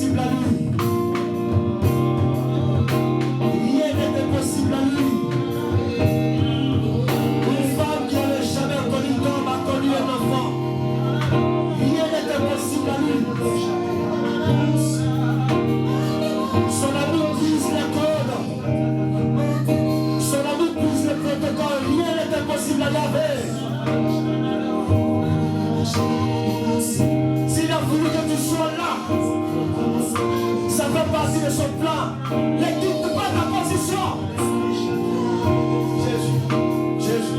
impossible à lui. Rien n'est impossible à lui. Une femme qui n'avait jamais connu d'homme a connu un enfant. Rien n'est impossible à lui. Son amour brise les codes. Son amour brise les protocoles. Rien n'est impossible à laver. S'il a voulu que tu sois là, ça fait partie de son plan. Ne quitte pas ta position. Jésus, Jésus,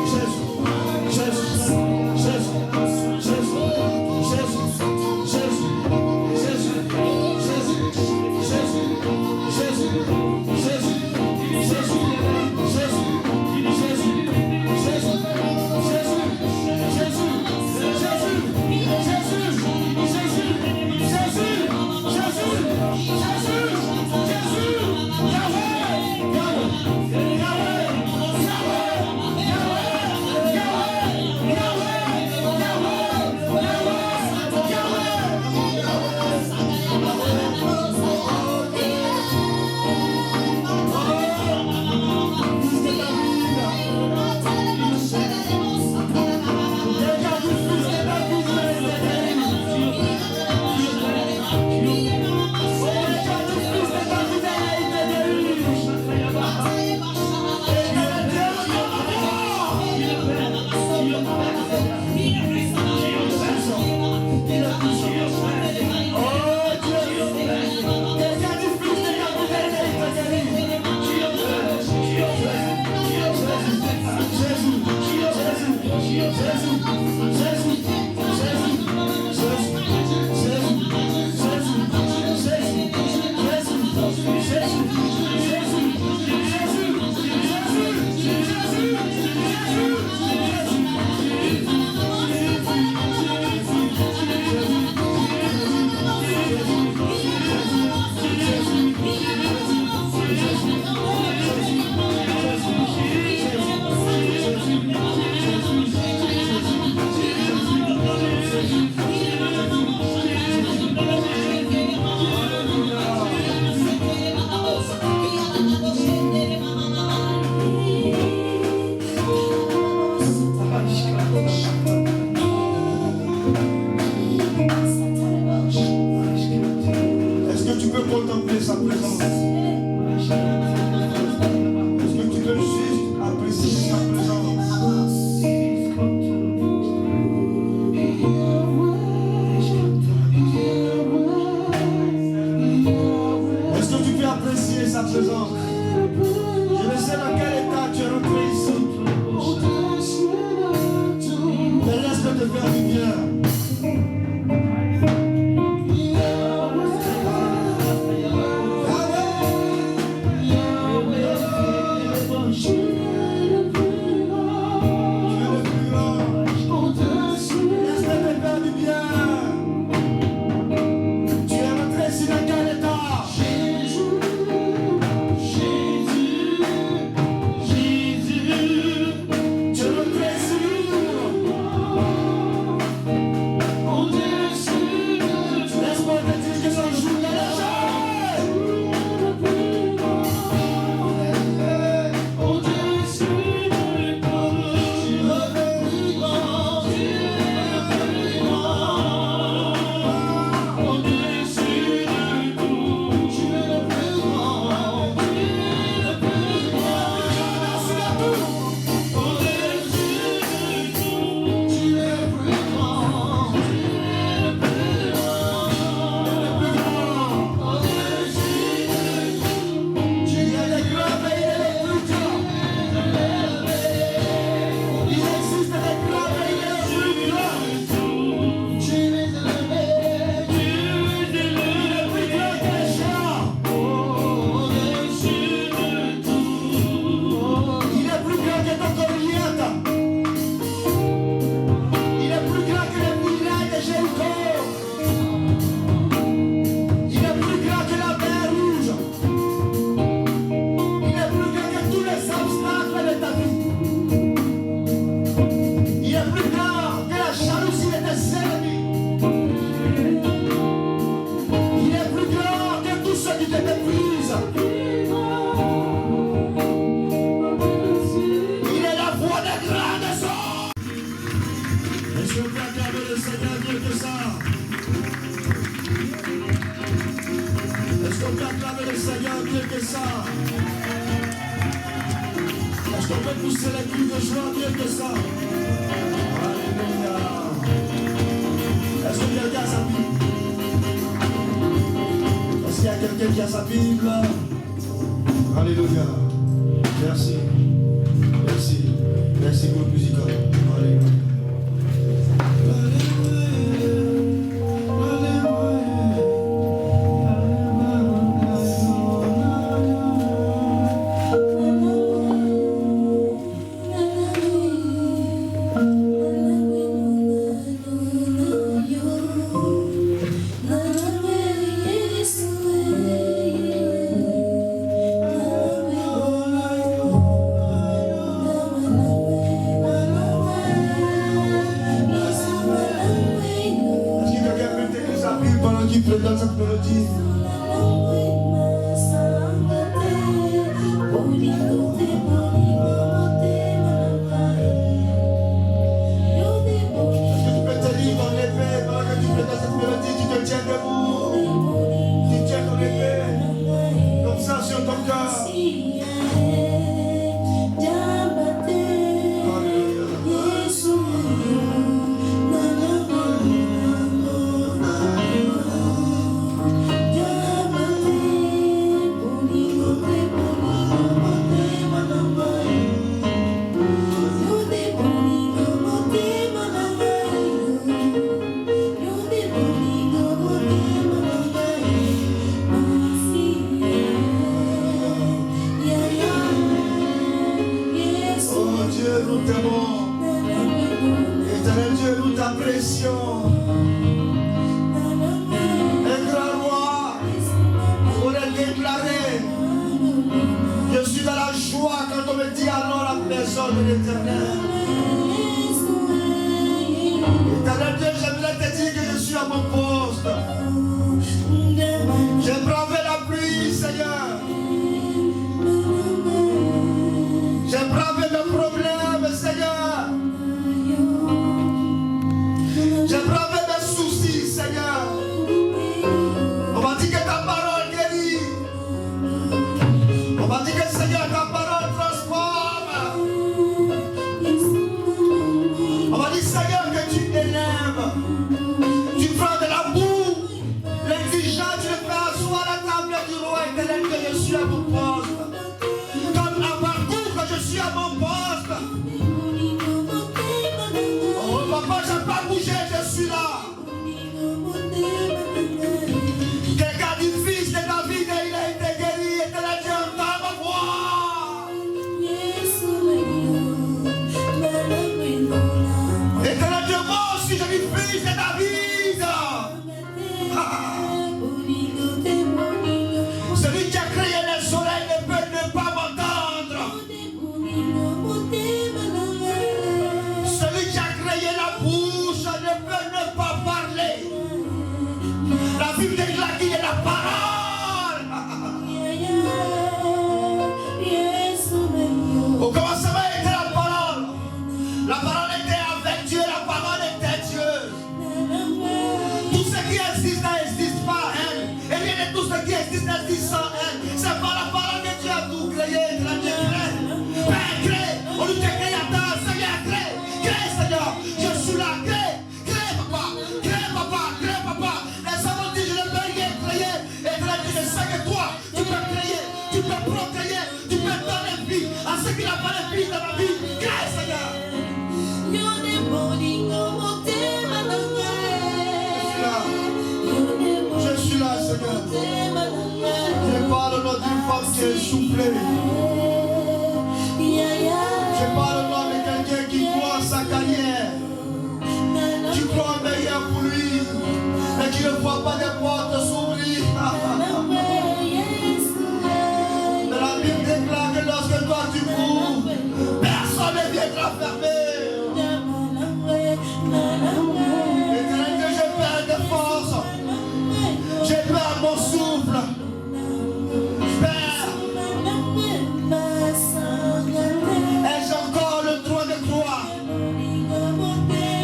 Jésus, Jésus, Jésus, Jésus, Jésus, Jésus, Est-ce que tu peux contempler sa présence? Est-ce que tu peux juste apprécier sa présence? Est-ce que tu peux apprécier sa présence? Je ne sais dans quel état tu es rentré ici. Mais laisse-le te faire du bien. acclamer le Seigneur mieux que ça? Est-ce qu'on peut acclamer le Seigneur mieux que ça? Est-ce qu'on peut pousser les cris de joie mieux que ça? Alléluia. Est-ce que quelqu'un a sa Bible? Est-ce qu'il y a quelqu'un qui a sa Bible? Alléluia. Merci. Merci. Merci pour le musical. Alléluia. Dans cette mélodie.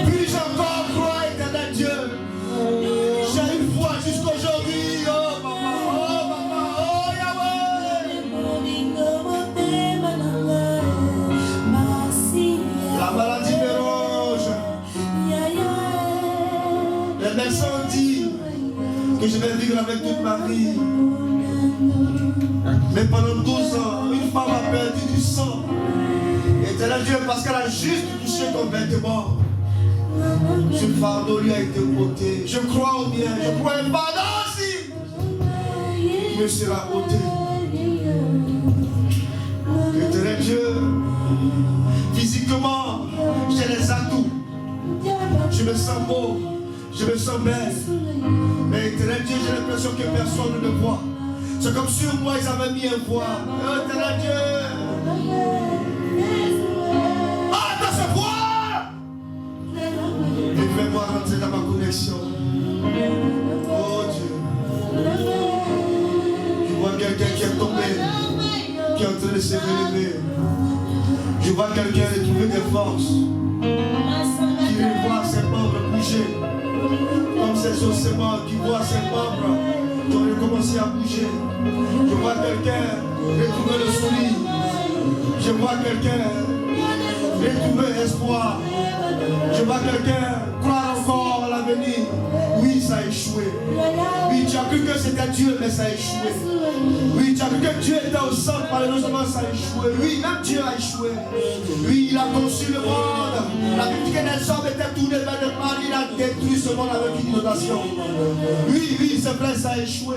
Puis-je encore croire Les médecins ont dit que je vais vivre avec toute ma vie. Mais pendant 12 ans, une femme a perdu du sang. Éternel Dieu, parce qu'elle a juste touché ton vêtement, ce fardeau lui a été ôté. Je crois au bien, je crois au pardon aussi. Il me sera ôté. Éternel Dieu, physiquement, j'ai les atouts. Je me sens beau, je me sens belle. Mais éternel Dieu, j'ai l'impression que personne ne me voit. C'est comme sur moi, ils avaient mis un voile. Éternel Dieu. Ah, dans ce voile! Et fais-moi rentrer dans ma connexion. Oh Dieu. Je vois quelqu'un qui est tombé, qui est en train de se relever. Je vois quelqu'un qui trouve des forces, qui voit ses membres bouger, comme ces ossements, qui voit ses membres qui ont commencé à bouger. Je vois quelqu'un retrouver le sourire. Je vois quelqu'un retrouver espoir. Je vois quelqu'un croire encore à l'avenir. Oui, ça a échoué. Oui, tu as cru que c'était Dieu, mais ça a échoué. Oui, tu as cru que Dieu était au centre, malheureusement ça a échoué. Oui, même Dieu a échoué. Oui, il a conçu le monde. La Bible dit que les hommes étaient tournés vers le mal. Il a détruit ce monde avec une inondation. Oui, c'est vrai, ça a échoué.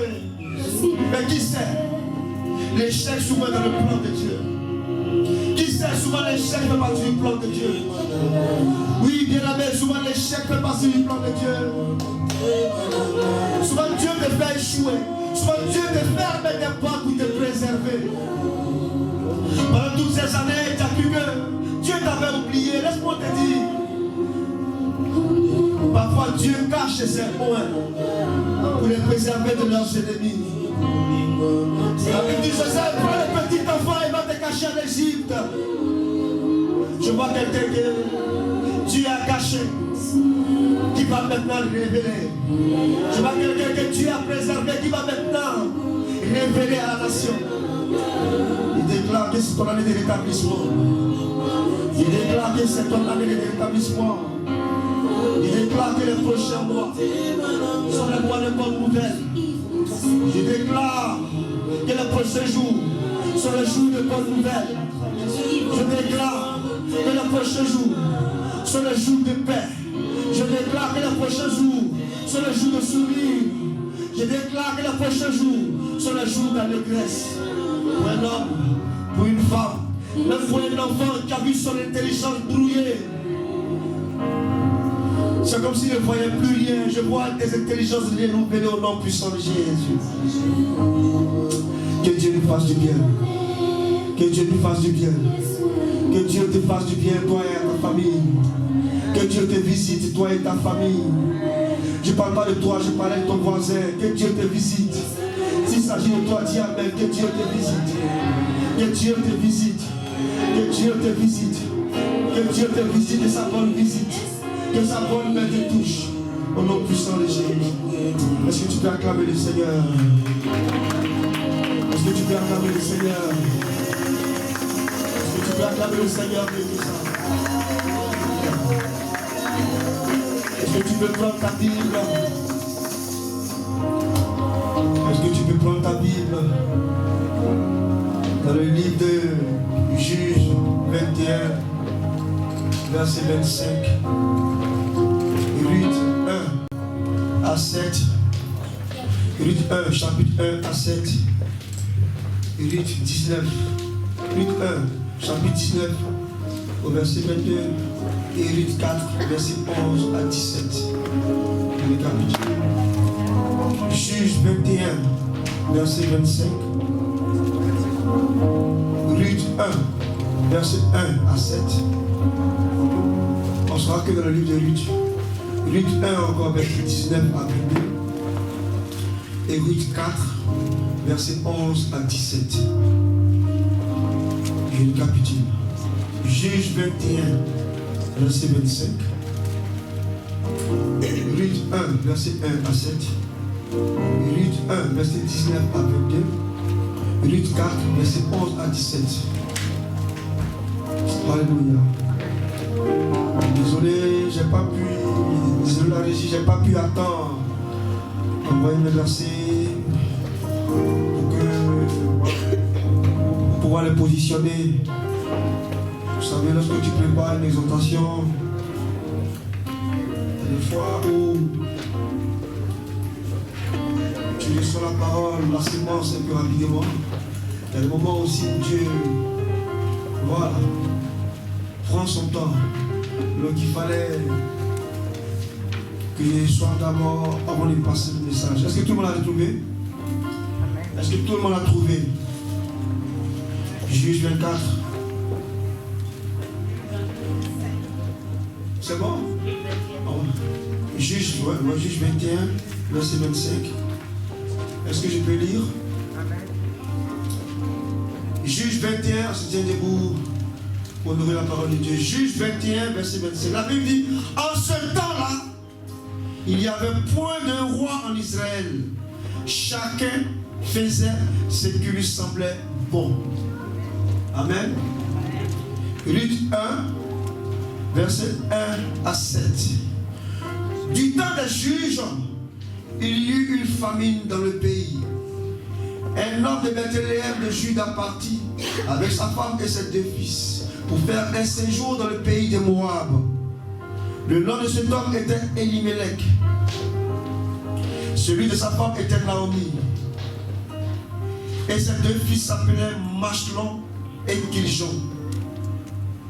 Mais qui sait? L'échec souvent dans le plan de Dieu. Qui sait? Souvent l'échec fait partie du plan de Dieu. Oui, bien aimé, souvent l'échec fait partie du plan de Dieu. Souvent Dieu te fait échouer. Souvent Dieu te ferme des portes pour te préserver. Pendant toutes ces années, tu as cru que Dieu t'avait oublié. Laisse-moi te dire. Parfois Dieu cache ses points pour les préserver de leurs ennemis. La Bible dit, Joseph, prends le petit enfant et va te cacher en Égypte. Je vois quelqu'un que Dieu a caché, qui va maintenant le révéler. Je vois quelqu'un que Dieu a préservé, qui va maintenant révéler à la nation. Il déclare que c'est ton année de rétablissement. Il déclare que c'est ton année de rétablissement. Il déclare que les prochains mois sont les mois de bonnes nouvelles. Je déclare que les prochains jours sont les jours de bonnes nouvelles. Je déclare que les prochains jours sont les jours de paix. Je déclare que les prochains jours sont les jours de sourire. Je déclare que les prochains jours sont les jours d'allégresse. Pour un homme, pour une femme, même pour un enfant qui a vu son intelligence brouillée. C'est comme s'il ne voyait plus rien. Je vois des intelligences renouvelées au nom puissant de Jésus. Que Dieu nous fasse du bien. Que Dieu nous fasse du bien. Que Dieu te fasse du bien, toi et ta famille. Que Dieu te visite, toi et ta famille. Je ne parle pas de toi, je parle de ton voisin. Que Dieu te visite. S'il s'agit de toi, dis amen. Que Dieu te visite. Que Dieu te visite. Que Dieu te visite. Que Dieu te visite et sa bonne visite. Que sa bonne main te touche. Au nom puissant de Jésus. Est-ce que tu peux acclamer le Seigneur? Est-ce que tu peux acclamer le Seigneur? Est-ce que tu peux acclamer le Seigneur de tout ça? Est-ce que tu peux prendre ta Bible? Est-ce que tu peux prendre ta Bible? Dans le livre de Juge 21, verset 25. Ruth 1 à 7. Ruth 1, chapitre 1 à 7. Ruth 19. Ruth 1, chapitre 19, au verset 22. Et Ruth 4, verset 11 à 17. Je récapitule. Juge 21, verset 25. Ruth 1, verset 1 à 7. On sera que dans le livre de Ruth. Ruth 1 encore, verset 19 à 22. Et Ruth 4, verset 11 à 17. Je récapitule. Juge 21, verset 25. Ruth 1, verset 1 à 7. Ruth 1, verset 19 à 22. Ruth 4, verset 11 à 17. Alléluia. Désolé, j'ai pas pu Désolé la régie, j'ai pas pu attendre. Envoyez mes versets pour pouvoir les positionner. Vous savez, lorsque tu prépares une exhortation, il y a des fois où tu reçois la parole, la sémence un peu rapidement. Il y a des moments aussi où Dieu, voilà, prend son temps. Donc il fallait que je sois d'abord avant de passer le message. Est-ce que tout le monde l'a retrouvé? Est-ce que tout le monde l'a trouvé? Juge 24. C'est bon? Oh. Juge 21, verset 25. Est-ce que je peux lire? Juge 21, se tient debout pour honorer la parole de Dieu. Juge 21, verset 25. La Bible dit, en ce temps-là, il n'y avait point de roi en Israël. Chacun faisait ce qui lui semblait bon. Amen. Ruth 1, verset 1 à 7. Du temps des juges, il y eut une famine dans le pays. Un homme de Bethléem de Juda partit avec sa femme et ses 2 fils pour faire un séjour dans le pays de Moab. Le nom de cet homme était Elimelech. Celui de sa femme était Naomi. Et ses 2 fils s'appelaient Machlon et Kiljon.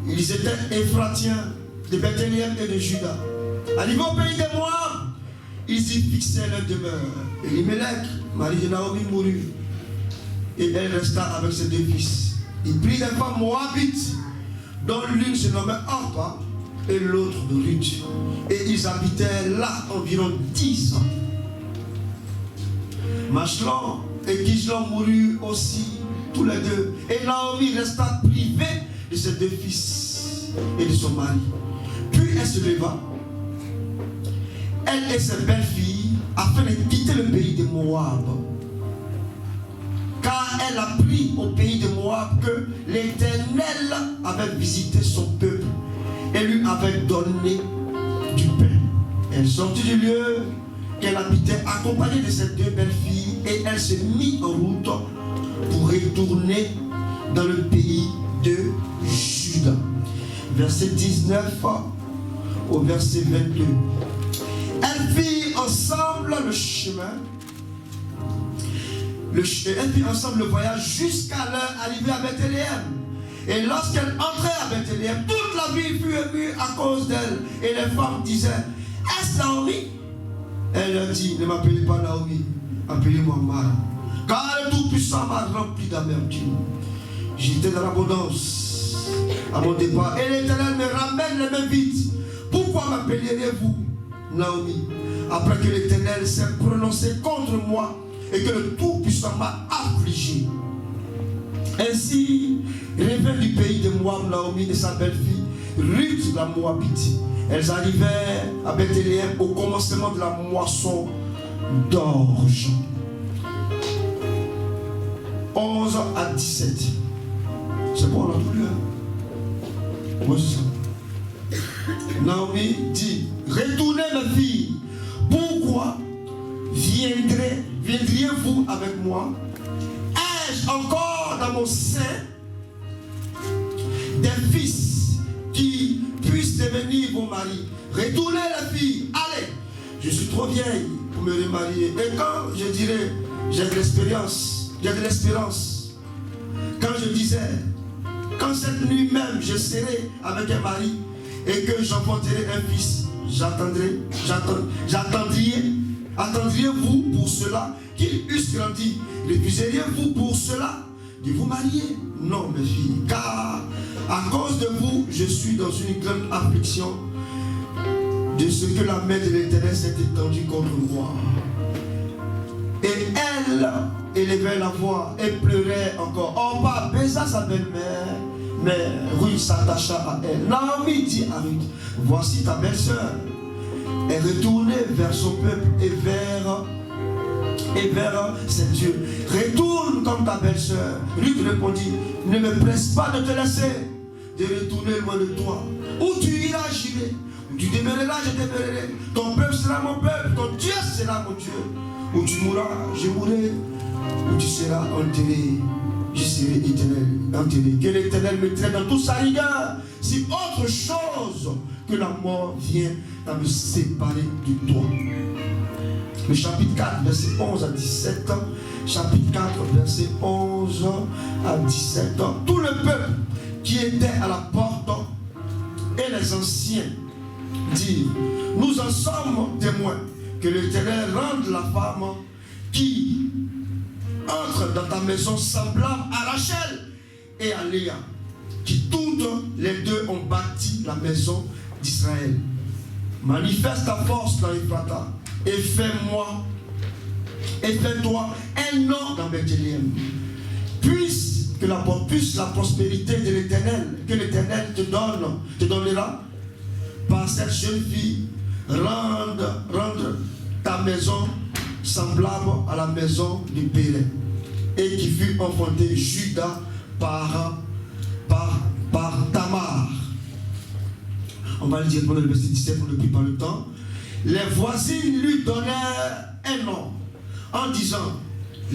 Ils étaient Éphratiens de Bethléem et de Juda. Arrivés au pays de Moab, ils y fixèrent leur demeure. Elimelech, mari de Naomi, mourut. Et elle resta avec ses 2 fils. Il prit des femmes moabites, dont l'une se nommait Orpa et l'autre de Ruth. Et ils habitaient là environ 10 ans. Machlon et Kiljon moururent aussi, tous les 2. Et Naomi resta privée de ses 2 fils et de son mari. Puis elle se leva, elle et ses belles-filles, afin de quitter le pays de Moab. Car elle apprit au pays de Moab que l'Éternel avait visité son peuple et lui avait donné du pain. Elle sortit du lieu qu'elle habitait accompagnée de ses 2 belles-filles et elle se mit en route pour retourner dans le pays de Juda. Verset 19 au verset 22. Elles firent ensemble le chemin. Elles firent ensemble le voyage jusqu'à leur arrivée à Bethléem. Et lorsqu'elle entrait à Bethléem, toute la ville fut émue à cause d'elle. Et les femmes disaient, est-ce Naomi? Elle leur dit, ne m'appelez pas Naomi, appelez-moi Mara. Car le Tout-Puissant m'a rempli d'amertume. J'étais dans l'abondance à mon départ. Et l'Éternel me ramène les mains vides. Pourquoi m'appellerez-vous Naomi, après que l'Éternel s'est prononcé contre moi et que le Tout-Puissant m'a affligé? Ainsi, revint du pays de Moab Naomi et sa belle-fille, Ruth la Moabite. Elles arrivèrent à Bethléem au commencement de la moisson d'orge. 11 à 17. C'est bon, on a tout lu, hein? Oui, c'est ça. Naomi dit, retournez mes filles, pourquoi viendriez-vous avec moi? Ai-je encore dans mon sein des fils qui puissent devenir vos maris? Retournez les filles, allez, je suis trop vieille pour me remarier. Et quand je dirais, j'ai de l'espérance, quand je disais, quand cette nuit même je serai avec un mari et que j'enfanterai un fils, attendriez-vous pour cela qu'il eusse grandi? Refuseriez-vous pour cela de vous marier? Non, mes filles, car à cause de vous, je suis dans une grande affliction de ce que la main de l'Éternel s'est étendue contre moi. Et elle élevait la voix et pleurait encore. Orpa baisa sa belle-mère, mais Ruth s'attacha à elle. Naomi dit à Ruth, voici ta belle-sœur. Elle retournait vers son peuple et vers ses dieux. Retourne comme ta belle-sœur. Ruth répondit, ne me presse pas de te laisser, de retourner loin de toi. Où tu iras, j'irai. Tu demeureras, je demeurerai. Ton peuple sera mon peuple, ton Dieu sera mon Dieu. Où tu mourras, je mourrai. Où tu seras enterré, je serai éternel, enterré. Que l'Éternel me traite dans toute sa rigueur. Si autre chose que la mort vient à me séparer de toi. Le chapitre 4, verset 11 à 17. Chapitre 4, verset 11 à 17. Tout le peuple qui était à la porte et les anciens dirent: nous en sommes témoins que l'Éternel rende la femme qui entre dans ta maison semblable à Rachel et à Léa, qui toutes les deux ont bâti la maison d'Israël. Manifeste ta force dans Ephrata et fais-toi un nom dans Bethléem. Puisse la prospérité de l'Éternel, que l'Éternel te donnera par cette jeune fille, rendre ta maison semblable à la maison de Pélé, et qui fut enfanté Judas par Tamar. On va le dire pendant le verset 17, on ne prie pas le temps. Les voisines lui donnèrent un nom en disant: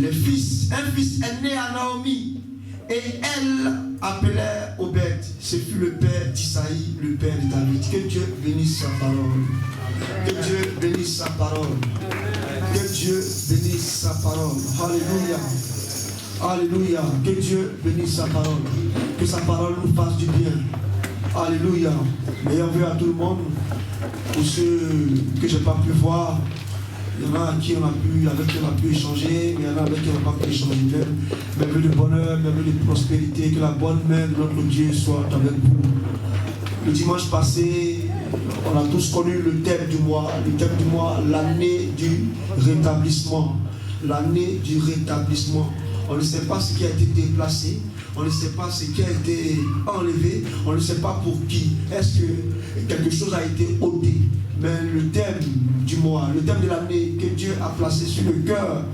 un fils est né à Naomi, et elle appelait Obed. Ce fut le père d'Isaïe, le père de David. Que Dieu bénisse sa parole. Que Dieu bénisse sa parole. Que Dieu bénisse sa parole. Alléluia. Alléluia. Que Dieu bénisse sa parole. Que sa parole nous fasse du bien. Alléluia. Meilleur vœu à tout le monde. Pour ceux que je n'ai pas pu voir, il y en a avec qui on a pu échanger, mais il y en a avec qui on n'a pas pu échanger. Mes vœux de bonheur, mes vœux de prospérité, que la bonne main de notre Dieu soit avec vous. Le dimanche passé, on a tous connu le thème du mois, l'année du rétablissement. L'année du rétablissement. On ne sait pas ce qui a été déplacé, on ne sait pas ce qui a été enlevé, on ne sait pas pour qui. Est-ce que quelque chose a été ôté? Mais le thème du mois, le thème de l'année que Dieu a placé sur le cœur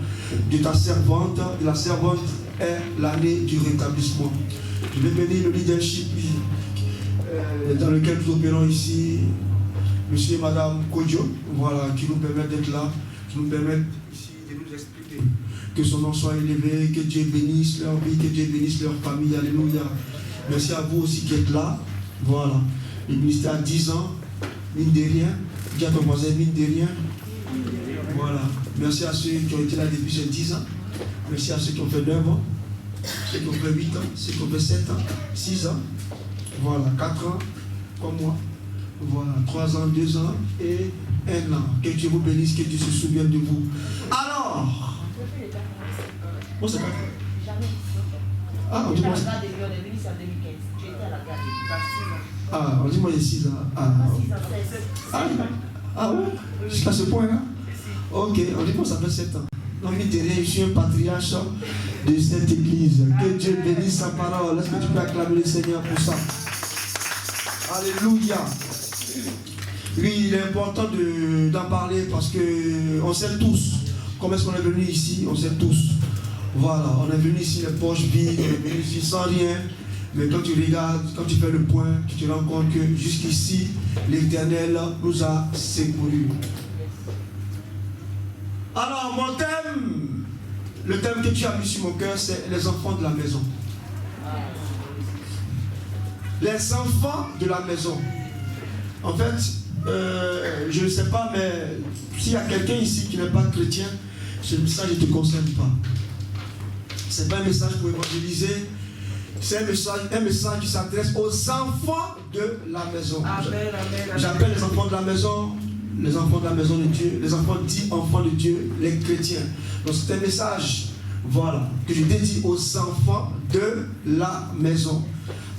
de ta servante, de la servante, est l'année du rétablissement. Je vais bénir le leadership dans lequel nous opérons ici, monsieur et madame Kodjo, voilà, qui nous permettent d'être là, qui nous permettent ici de nous expliquer. Que son nom soit élevé, que Dieu bénisse leur vie, que Dieu bénisse leur famille. Alléluia. Merci à vous aussi qui êtes là. Voilà. Le ministère a 10 ans, mine de rien. Dis à ton voisin, mine de rien. Voilà. Merci à ceux qui ont été là depuis ces 10 ans. Merci à ceux qui ont fait 9 ans, ceux qui ont fait 8 ans, ceux qui ont fait 7 ans, 6 ans. Voilà. 4 ans, comme moi. Voilà. 3 ans, 2 ans et 1 an. Que Dieu vous bénisse, que Dieu se souvienne de vous. Alors, bon, c'est pas vrai. Ah, on dit moi. Ah, on dit moi j'ai 6 ans. Ah ouais? Jusqu'à ce point-là? Ok, on dit moi ça fait 7 ans. Non, mais je suis un patriarche de cette église. Que Dieu bénisse sa parole. Est-ce que tu peux acclamer le Seigneur pour ça? Alléluia. Oui, il est important d'en parler parce qu'on sait tous comment est-ce qu'on est venu ici, on sait tous. Voilà, on est venu ici les poches vides, on est venu ici sans rien. Mais quand tu regardes, quand tu fais le point, tu te rends compte que jusqu'ici, l'Éternel nous a secourus. Alors, mon thème, le thème que tu as mis sur mon cœur, c'est les enfants de la maison. Les enfants de la maison. En fait, je ne sais pas, mais s'il y a quelqu'un ici qui n'est pas chrétien, ce message ne te concerne pas. Ce n'est pas un message pour évangéliser, c'est un message qui s'adresse aux enfants de la maison. J'appelle les enfants de la maison, les enfants de la maison de Dieu, les enfants dits enfants de Dieu, les chrétiens. Donc c'est un message, voilà, que je dédie aux enfants de la maison.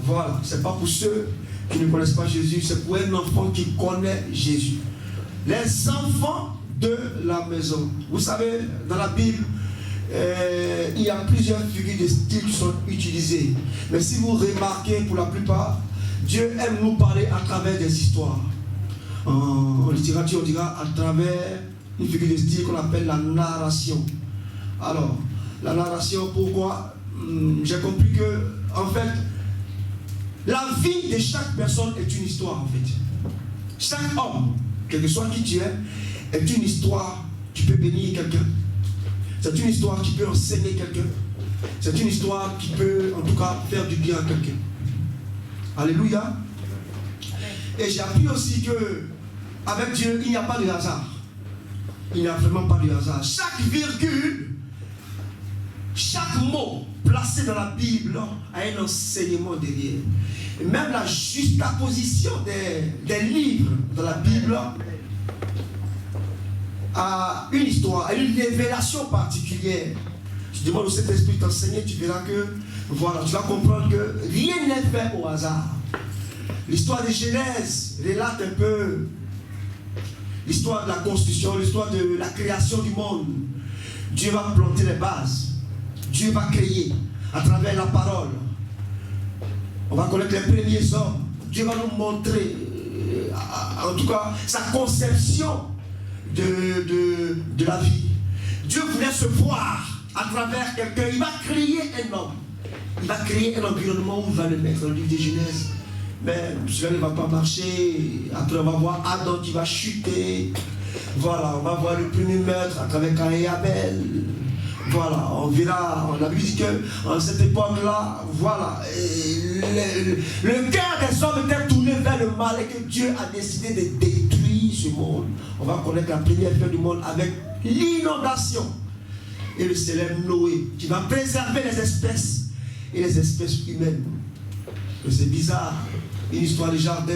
Voilà, c'est pas pour ceux qui ne connaissent pas Jésus, c'est pour un enfant qui connaît Jésus. Les enfants de la maison. Vous savez, dans la Bible, il y a plusieurs figures de style qui sont utilisées. Mais si vous remarquez, pour la plupart, Dieu aime nous parler à travers des histoires. En littérature, on dira à travers une figure de style qu'on appelle la narration. Alors, la narration, pourquoi? J'ai compris que, en fait, la vie de chaque personne est une histoire, en fait. Chaque homme, quel que soit qui tu es, est une histoire qui peut bénir quelqu'un. C'est une histoire qui peut enseigner quelqu'un. C'est une histoire qui peut, en tout cas, faire du bien à quelqu'un. Alléluia. Et j'ai appris aussi que avec Dieu, il n'y a pas de hasard. Il n'y a vraiment pas de hasard. Chaque virgule, chaque mot placé dans la Bible a un enseignement derrière. Et même la juxtaposition des livres dans la Bible a une histoire, a une révélation particulière. Je demande au Saint-Esprit de t'enseigner, tu verras que, voilà, tu vas comprendre que rien n'est fait au hasard. L'histoire de Genèse relate un peu l'histoire de la construction, l'histoire de la création du monde. Dieu va planter les bases. Dieu va créer à travers la parole. On va connaître les premiers hommes. Dieu va nous montrer, en tout cas, sa conception de la vie. Dieu voulait se voir à travers quelqu'un. Il va créer un homme. Il va créer un environnement où il va le mettre dans le livre de Genèse. Mais cela ne va pas marcher. Après, on va voir Adam qui va chuter. Voilà, on va voir le premier meurtre à travers Caïn et Abel. Voilà, on verra, on a vu qu'en cette époque-là, voilà, le cœur des hommes était tourné vers le mal et que Dieu a décidé de détruire ce monde. On va connaître la première fin du monde avec l'inondation. Et le célèbre Noé qui va préserver les espèces et les espèces humaines. C'est bizarre, une histoire de jardin.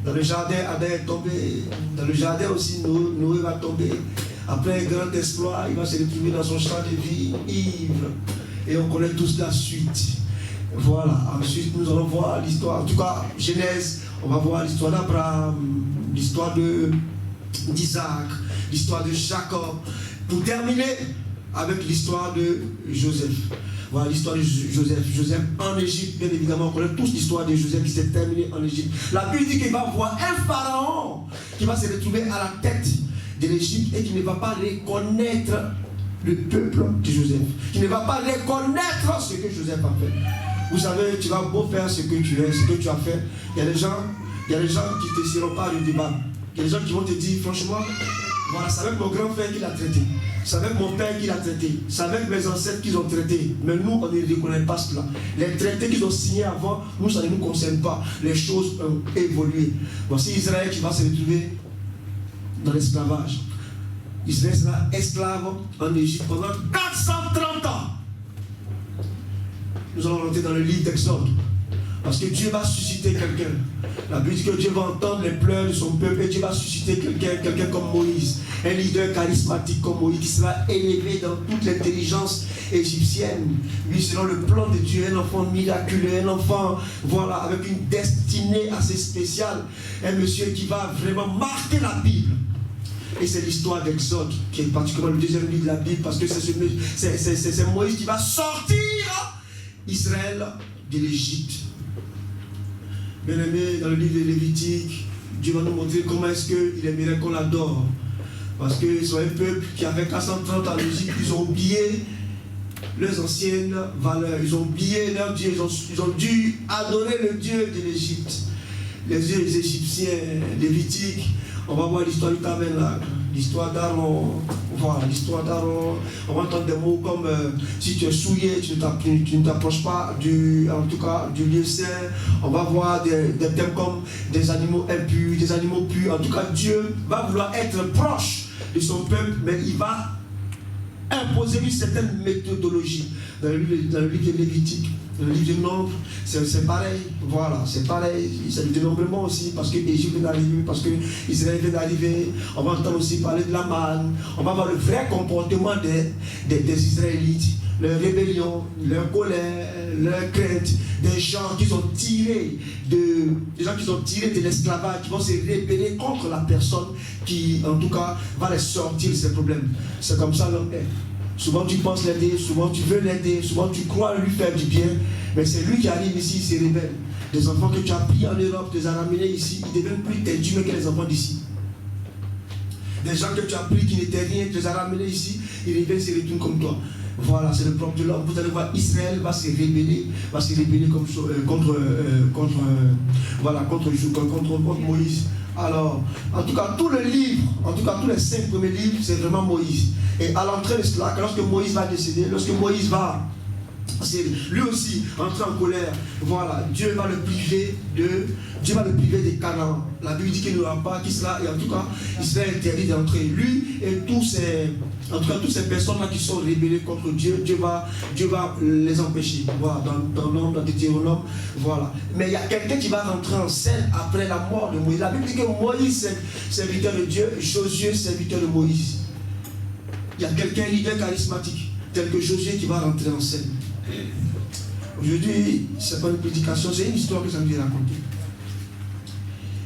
Dans le jardin, Adam est tombé. Dans le jardin aussi, Noé va tomber. Après un grand exploit, il va se retrouver dans son champ de vie, ivre. Et on connaît tous la suite. Voilà, ensuite nous allons voir l'histoire, en tout cas, Genèse, on va voir l'histoire d'Abraham, l'histoire d'Isaac, l'histoire de Jacob. Pour terminer avec l'histoire de Joseph. Voilà l'histoire de Joseph. Joseph en Égypte, bien évidemment, on connaît tous l'histoire de Joseph qui s'est terminée en Égypte. La Bible dit qu'il va voir un pharaon qui va se retrouver à la tête de l'Égypte et qui ne va pas reconnaître le peuple de Joseph. Qui ne va pas reconnaître ce que Joseph a fait. Vous savez, tu vas beau faire ce que tu es, ce que tu as fait. Il y a des gens qui ne te seront pas du débat. Il y a des gens qui vont te dire, franchement, voilà, c'est avec mon grand frère qui l'a traité. C'est avec mon père qui l'a traité. C'est avec mes ancêtres qu'ils ont traité. Mais nous, on ne reconnaît pas cela. Les traités qu'ils ont signés avant, nous, ça ne nous concerne pas. Les choses ont évolué. Voici Israël qui va se retrouver dans l'esclavage. Israël sera esclave en Égypte pendant 430 ans. Nous allons rentrer dans le livre d'Exode. Parce que Dieu va susciter quelqu'un. La Bible dit que Dieu va entendre les pleurs de son peuple et Dieu va susciter quelqu'un comme Moïse. Un leader charismatique comme Moïse qui sera élevé dans toute l'intelligence égyptienne. Lui, selon le plan de Dieu, un enfant miraculeux, un enfant, voilà, avec une destinée assez spéciale. Un monsieur qui va vraiment marquer la Bible. Et c'est l'histoire d'Exode, qui est particulièrement le deuxième livre de la Bible, parce que c'est Moïse qui va sortir Israël de l'Égypte. Bien aimé, dans le livre de Lévitique, Dieu va nous montrer comment est-ce qu'il aimerait qu'on l'adore. Parce qu'ils sont un peuple qui, avec 430 ans en Égypte, ils ont oublié leurs anciennes valeurs. Ils ont oublié leur Dieu. Ils ont dû adorer le Dieu de l'Égypte. Les dieux des Égyptiens, Lévitiques. On va voir l'histoire du tabernacle, l'histoire d'Aaron. Voilà, l'histoire d'Aaron. On va entendre des mots comme si tu es souillé, tu ne t'approches pas du lieu saint. On va voir des thèmes comme des animaux impurs, des animaux purs. En tout cas, Dieu va vouloir être proche de son peuple, mais il va imposer une certaine méthodologie. Dans le livre de Lévitique, dans le livre de Nombre, c'est pareil. Voilà, c'est pareil. C'est le dénombrement aussi, parce que l'Égypte vient d'arriver, parce que Israël vient d'arriver. On va entendre aussi parler de la manne. On va voir le vrai comportement des Israélites, leur rébellion, leur colère, leur crainte, des gens qui sont tirés de l'esclavage, qui vont se rébeller contre la personne qui, en tout cas, va les sortir de ces problèmes. C'est comme ça l'homme est. Souvent tu penses l'aider, souvent tu veux l'aider, souvent tu crois lui faire du bien, mais c'est lui qui arrive ici, il se révèle. Des enfants que tu as pris en Europe, tu les as ramenés ici, ils deviennent plus têtus que les enfants d'ici. Des gens que tu as pris qui n'étaient rien, tu les as ramenés ici, ils reviennent, se retournent comme toi. Voilà, c'est le propre de l'homme. Vous allez voir, Israël va se rébeller contre Moïse. Alors, en tout cas, tous les 5 premiers livres, c'est vraiment Moïse. Et à l'entrée de cela, lorsque Moïse va décéder, lorsque Moïse va lui aussi entrer en colère, voilà, Dieu va le priver des Canaan. La Bible dit qu'il n'aura pas, qu'il sera, et en tout cas, il sera interdit d'entrer. Lui et toutes ces personnes-là qui sont rébellées contre Dieu, Dieu va les empêcher. Voilà, dans Deutéronome, voilà. Mais il y a quelqu'un qui va rentrer en scène après la mort de Moïse. La Bible dit que Moïse, c'est serviteur de Dieu, Josué, serviteur de Moïse. Il y a quelqu'un, leader charismatique, tel que Josué, qui va rentrer en scène. Aujourd'hui, ce n'est pas une prédication, c'est une histoire que ça me raconter.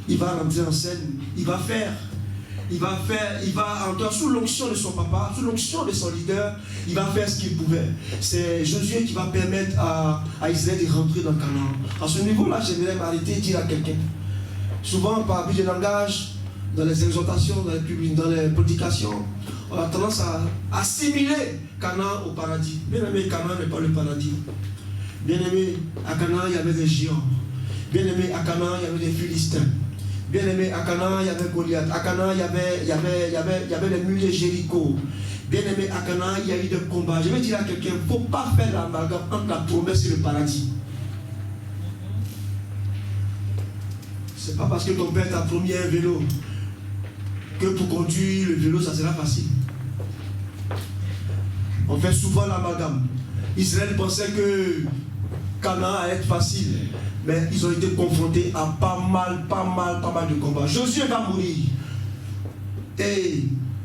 Il va rentrer en scène, il va entrer sous l'onction de son papa, sous l'onction de son leader, il va faire ce qu'il pouvait. C'est Josué qui va permettre à Israël de rentrer dans Canaan. À ce niveau-là, j'aimerais m'arrêter et dire à quelqu'un. Souvent, par but de langage, dans les exhortations, dans les prédications, on a tendance à assimiler Canaan au paradis. Bien aimé, Canaan n'est pas le paradis. Bien aimé, à Canaan, il y avait des géants. Bien aimé, à Canaan, il y avait des Philistins. Bien aimé, à Canaan, il y avait Goliath. À Canaan, il y avait les murs de Jéricho. Bien aimé, à Canaan, il y a eu des combats. Je vais dire à quelqu'un, il ne faut pas faire l'amalgame entre la promesse et le paradis. Ce n'est pas parce que ton père t'a promis un vélo que pour conduire le vélo, ça sera facile. On fait souvent l'amalgame. Israël pensait que Canaan allait être facile, mais ils ont été confrontés à pas mal de combats. Josué va mourir et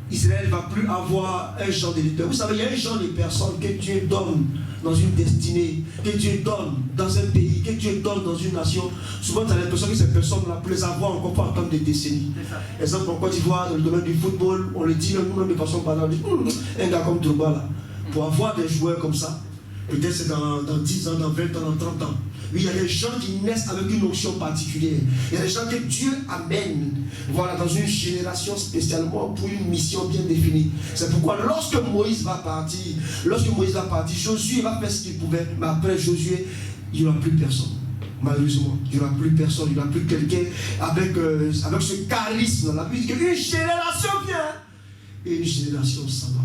Israël ne va plus avoir un genre de leader. Vous savez, il y a un genre de personnes que Dieu donne dans une destinée, que Dieu donne dans un pays, que Dieu donne dans une nation. Souvent, tu as l'impression que ces personnes-là peuvent les avoir encore pas en temps de décennies. Exemple, en Côte d'Ivoire, dans le domaine du football, on le dit nous-mêmes de façon banale, un gars comme Drogba là, pour avoir des joueurs comme ça, peut-être c'est dans 10 ans, dans 20 ans, dans 30 ans. Oui, il y a des gens qui naissent avec une option particulière. Il y a des gens que Dieu amène, voilà, dans une génération spécialement pour une mission bien définie. C'est pourquoi lorsque Moïse va partir, Josué va faire ce qu'il pouvait, mais après Josué, il n'y aura plus personne. Malheureusement, il n'y aura plus personne, il n'y aura plus quelqu'un avec ce charisme. La Bible dit qu'une génération vient et une génération s'en va.